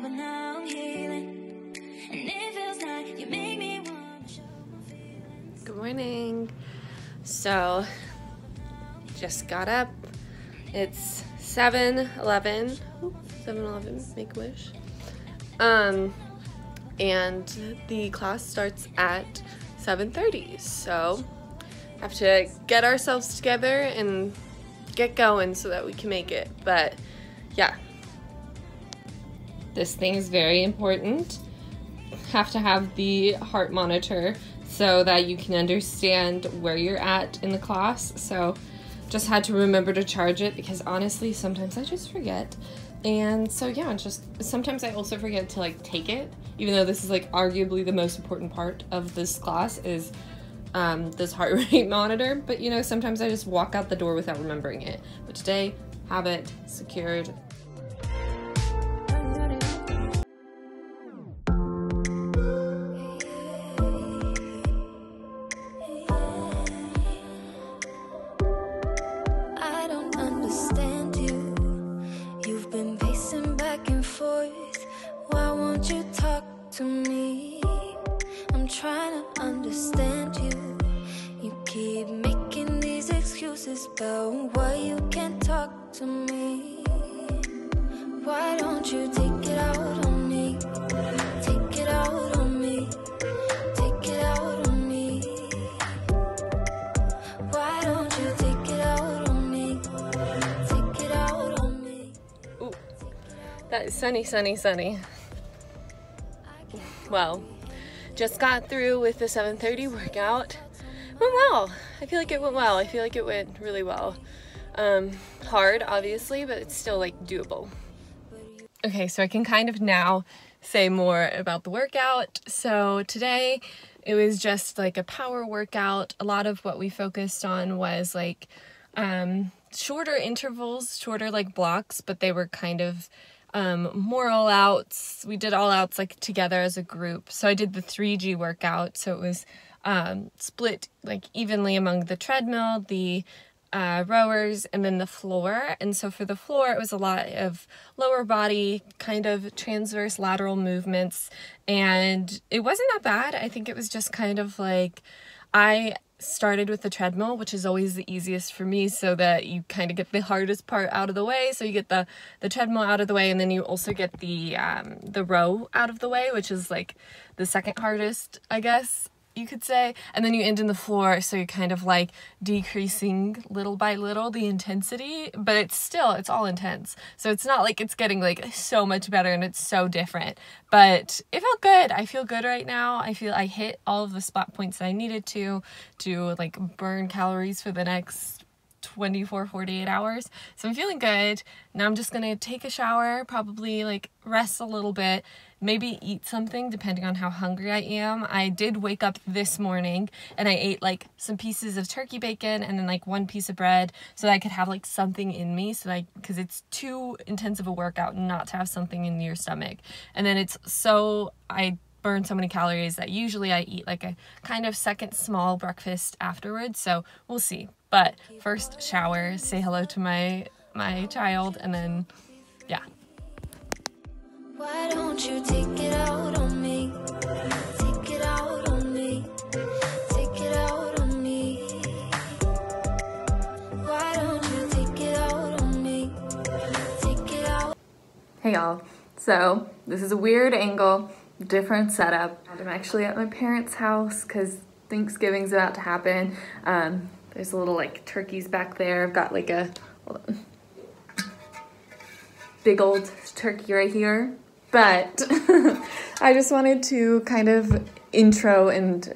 but now I'm healing. And it feels like you make me want to show my feelings. Good morning. So, just got up. It's 7:11. 7:11, Make-A-Wish. And the class starts at 7:30. So, have to get ourselves together and get going so that we can make it. But yeah, this thing is very important. Have to have the heart monitor so that you can understand where you're at in the class. So just had to remember to charge it because honestly sometimes I just forget. And so yeah, just sometimes I also forget to like take it, even though this is like arguably the most important part of this class is this heart rate monitor. But you know, sometimes I just walk out the door without remembering it. But today, have it secured. I don't understand you. You've been pacing back and forth. Why won't you talk to me? I'm trying to understand you. You keep making these excuses about why you can't talk to me. Why don't you take it out on me? Take it out on me. Take it out on me. Why don't you take it out on me? Take it out on me. Ooh, that is sunny, sunny, sunny. Well, just got through with the 7:30 workout. Went well. I feel like it went well. I feel like it went really well. Hard, obviously, but it's still like doable. Okay, so I can kind of now say more about the workout. So today it was just like a power workout. A lot of what we focused on was like shorter intervals, shorter like blocks, but they were kind of more all outs. We did all outs like together as a group. So I did the 3G workout. So it was split like evenly among the treadmill, the rowers, and then the floor. And so for the floor, it was a lot of lower body kind of transverse lateral movements, and it wasn't that bad. I think it was just kind of like I started with the treadmill, which is always the easiest for me, so that you kind of get the hardest part out of the way. So you get the treadmill out of the way, and then you also get the row out of the way, which is like the second hardest, I guess you could say. And then you end in the floor, so you're kind of like decreasing little by little the intensity, but it's all intense. So it's not like it's getting like so much better and it's so different, but it felt good. I feel good right now. I feel I hit all of the spot points that I needed to like burn calories for the next 48 hours. So I'm feeling good. Now I'm just gonna take a shower, probably like rest a little bit, maybe eat something depending on how hungry I am. I did wake up this morning and I ate like some pieces of turkey bacon and then like one piece of bread so that I could have like something in me, so that because it's too intensive a workout not to have something in your stomach. And then I burn so many calories that usually I eat like a kind of second small breakfast afterwards. So we'll see. But first shower, say hello to my child, and then yeah. Why don't you take it out on me? Take it out on me. Take it out on me. Why don't you take it out on me? Take it out. Hey y'all. So this is a weird angle, different setup. I'm actually at my parents' house because Thanksgiving's about to happen. There's a little like turkeys back there. I've got like a big old turkey right here. But I just wanted to kind of intro and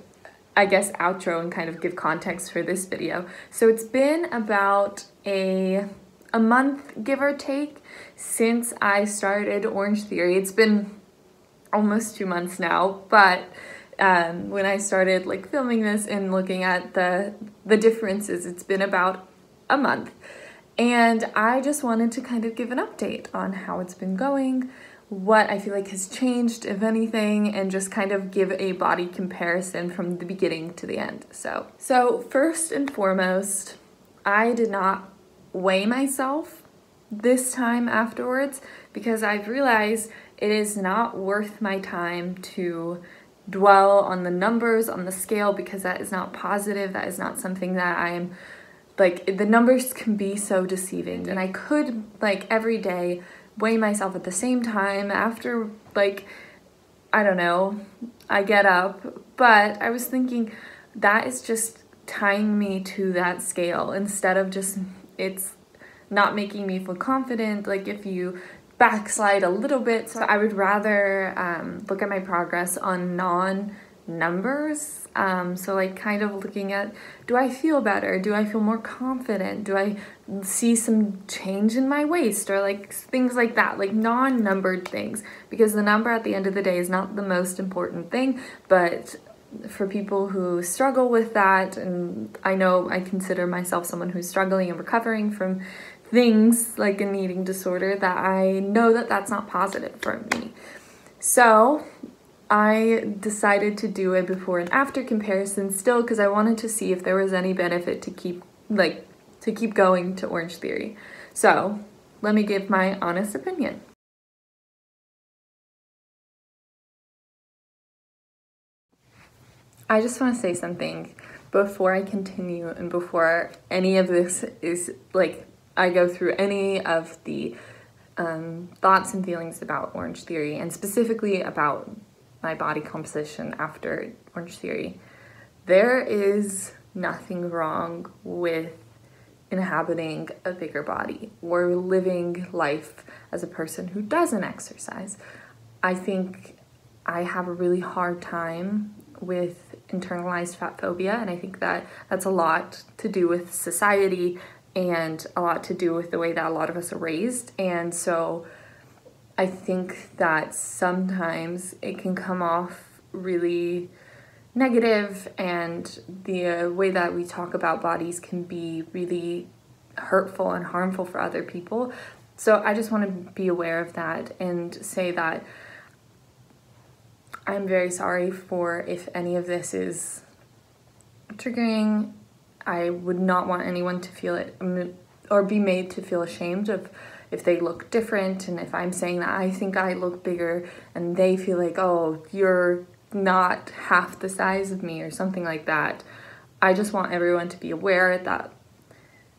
I guess outro and kind of give context for this video. So it's been about a month, give or take, since I started Orange Theory. It's been almost 2 months now, but when I started like filming this and looking at the differences, it's been about a month. And I just wanted to kind of give an update on how it's been going, what I feel like has changed, if anything, and just kind of give a body comparison from the beginning to the end. So first and foremost, I did not weigh myself this time afterwards because I've realized it is not worth my time to dwell on the numbers on the scale, because that is not positive. That is not something that I am like. The numbers can be so deceiving, and I could like every day weigh myself at the same time after like, I don't know, I get up. But I was thinking that is just tying me to that scale instead of just, it's not making me feel confident. Like if you backslide a little bit, so I would rather look at my progress on non-numbers. So like kind of looking at, do I feel better? Do I feel more confident? Do I see some change in my waist, or like things like that, like non-numbered things, because the number at the end of the day is not the most important thing. But for people who struggle with that, and I know I consider myself someone who's struggling and recovering from things like an eating disorder, that I know that that's not positive for me. So I decided to do a before and after comparison still, because I wanted to see if there was any benefit to keep going to Orange Theory. So let me give my honest opinion. I just want to say something before I continue, and before any of this is like, I go through any of the thoughts and feelings about Orange Theory, and specifically about my body composition after Orange Theory. There is nothing wrong with inhabiting a bigger body or living life as a person who doesn't exercise. I think I have a really hard time with internalized fat phobia, and I think that that's a lot to do with society and a lot to do with the way that a lot of us are raised. And so I think that sometimes it can come off really negative, and the way that we talk about bodies can be really hurtful and harmful for other people. So I just want to be aware of that and say that I'm very sorry for if any of this is triggering. I would not want anyone to feel it or be made to feel ashamed of if they look different, and if I'm saying that I think I look bigger and they feel like, oh, you're not half the size of me or something like that. I just want everyone to be aware that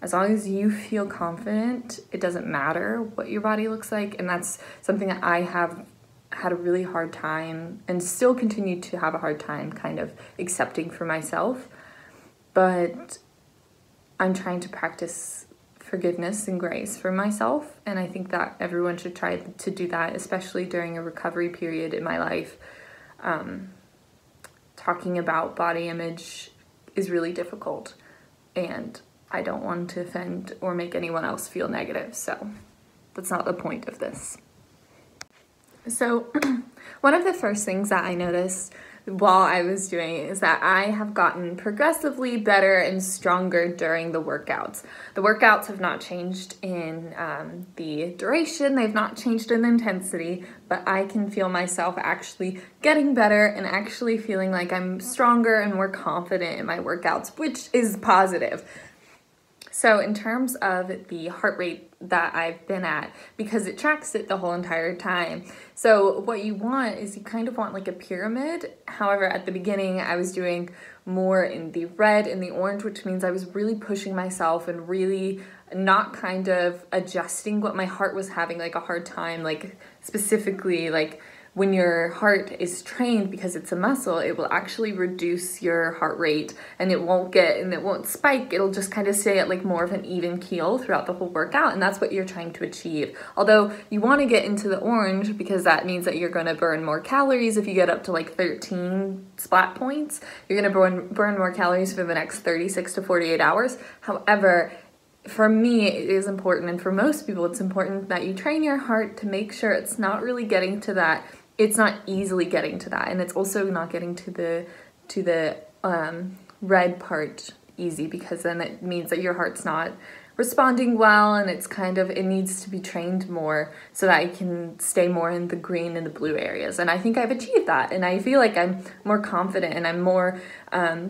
as long as you feel confident, it doesn't matter what your body looks like. And that's something that I have had a really hard time, and still continue to have a hard time kind of accepting for myself. But I'm trying to practice forgiveness and grace for myself, and I think that everyone should try to do that, especially during a recovery period in my life. Talking about body image is really difficult, and I don't want to offend or make anyone else feel negative, so that's not the point of this. So one of the first things that I noticed while I was doing it is that I have gotten progressively better and stronger during the workouts. The workouts have not changed in the duration, they've not changed in intensity, but I can feel myself actually getting better and actually feeling like I'm stronger and more confident in my workouts, which is positive. So in terms of the heart rate that I've been at, because it tracks it the whole entire time. So what you want is you kind of want like a pyramid. However, at the beginning I was doing more in the red and the orange, which means I was really pushing myself and really not kind of adjusting what my heart was having like a hard time, like specifically like when your heart is trained, because it's a muscle, it will actually reduce your heart rate, and it won't spike. It'll just kind of stay at like more of an even keel throughout the whole workout, and that's what you're trying to achieve. Although you want to get into the orange, because that means that you're going to burn more calories. If you get up to like 13 splat points, you're going to burn more calories for the next 36 to 48 hours. However, for me, it is important, and for most people, it's important that you train your heart to make sure it's not really getting to that. It's not easily getting to that, and it's also not getting to the red part easy, because then it means that your heart's not responding well, and it needs to be trained more so that I can stay more in the green and the blue areas. And I think I've achieved that, and I feel like I'm more confident, and I'm more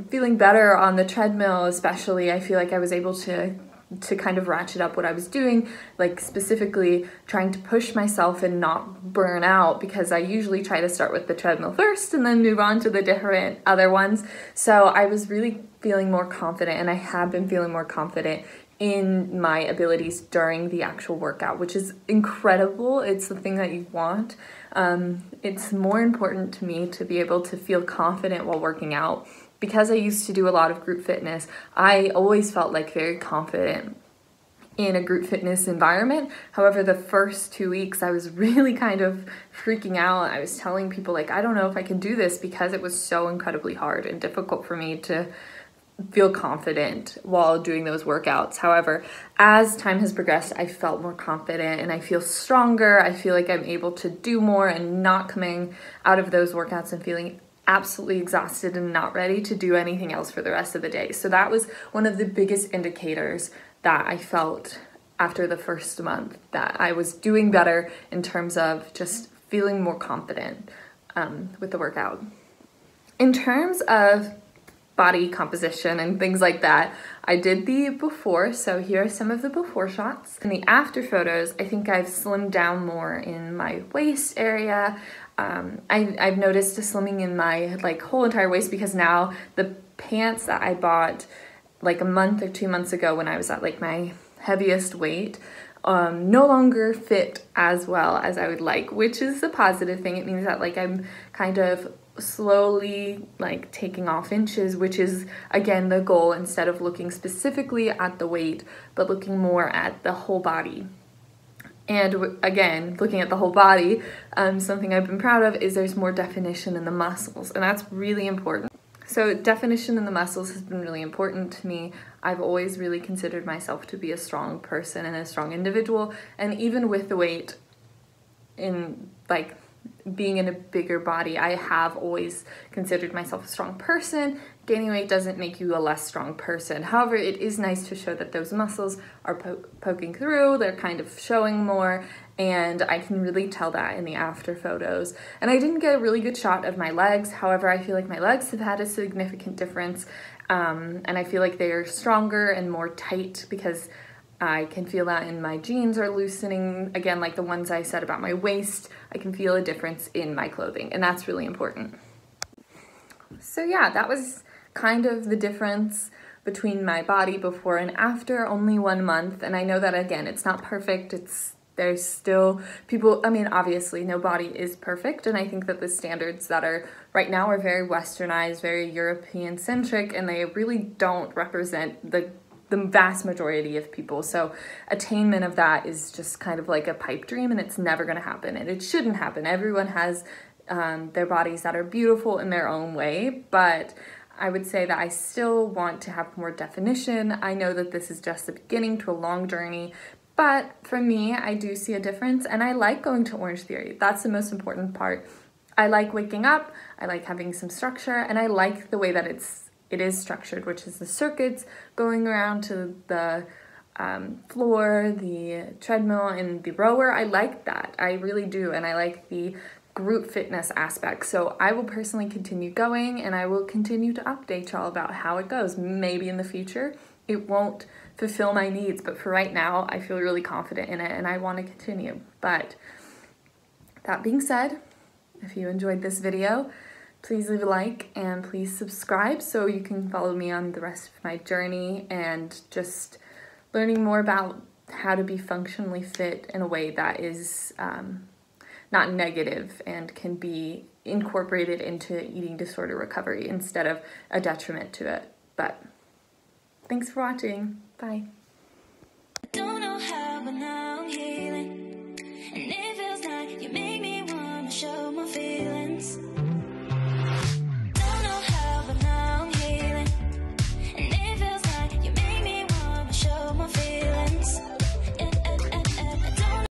feeling better on the treadmill especially. I feel like I was able to to kind of ratchet up what I was doing, like specifically trying to push myself and not burn out, because I usually try to start with the treadmill first and then move on to the different other ones. So I was really feeling more confident, and I have been feeling more confident in my abilities during the actual workout, which is incredible. It's the thing that you want. It's more important to me to be able to feel confident while working out. Because I used to do a lot of group fitness, I always felt like very confident in a group fitness environment. However, the first 2 weeks I was really kind of freaking out. I was telling people like, I don't know if I can do this, because it was so incredibly hard and difficult for me to feel confident while doing those workouts. However, as time has progressed, I felt more confident and I feel stronger. I feel like I'm able to do more and not coming out of those workouts and feeling absolutely exhausted and not ready to do anything else for the rest of the day. So that was one of the biggest indicators that I felt after the first month, that I was doing better in terms of just feeling more confident with the workout. In terms of body composition and things like that, I did the before, so here are some of the before shots. In the after photos, I think I've slimmed down more in my waist area. I've noticed a slimming in my whole entire waist, because now the pants that I bought like a month or 2 months ago when I was at my heaviest weight no longer fit as well as I would like, which is a positive thing. It means that I'm kind of slowly taking off inches, which is again the goal, instead of looking specifically at the weight but looking more at the whole body. And again, looking at the whole body, something I've been proud of is there's more definition in the muscles, and that's really important. So definition in the muscles has been really important to me. I've always really considered myself to be a strong person and a strong individual, and even with the weight, in being in a bigger body, I have always considered myself a strong person. Gaining weight doesn't make you a less strong person. However, it is nice to show that those muscles are poking through, they're kind of showing more, and I can really tell that in the after photos. And I didn't get a really good shot of my legs. However, I feel like my legs have had a significant difference, and I feel like they are stronger and more tight, because I can feel that in my jeans are loosening. Again, like the ones I said about my waist, I can feel a difference in my clothing, and that's really important. So yeah, that was kind of the difference between my body before and after only 1 month. And I know that, again, it's not perfect. There's still people, I mean, obviously no body is perfect. And I think that the standards that are right now are very westernized, very European centric, and they really don't represent the vast majority of people. So attainment of that is just kind of like a pipe dream, and it's never going to happen, and it shouldn't happen. Everyone has their bodies that are beautiful in their own way, but I would say that I still want to have more definition. I know that this is just the beginning to a long journey, but for me, I do see a difference, and I like going to Orange Theory. That's the most important part. I like waking up, I like having some structure, and I like the way that it is structured, which is the circuits going around to the floor, the treadmill, and the rower. I like that. I really do, and I like the group fitness aspect. So I will personally continue going, and I will continue to update y'all about how it goes. Maybe in the future it won't fulfill my needs, but for right now I feel really confident in it and I want to continue. But that being said, if you enjoyed this video, please leave a like and please subscribe so you can follow me on the rest of my journey and just learning more about how to be functionally fit in a way that is not negative and can be incorporated into eating disorder recovery instead of a detriment to it. But thanks for watching. Bye. I don't know how, but now I'm here.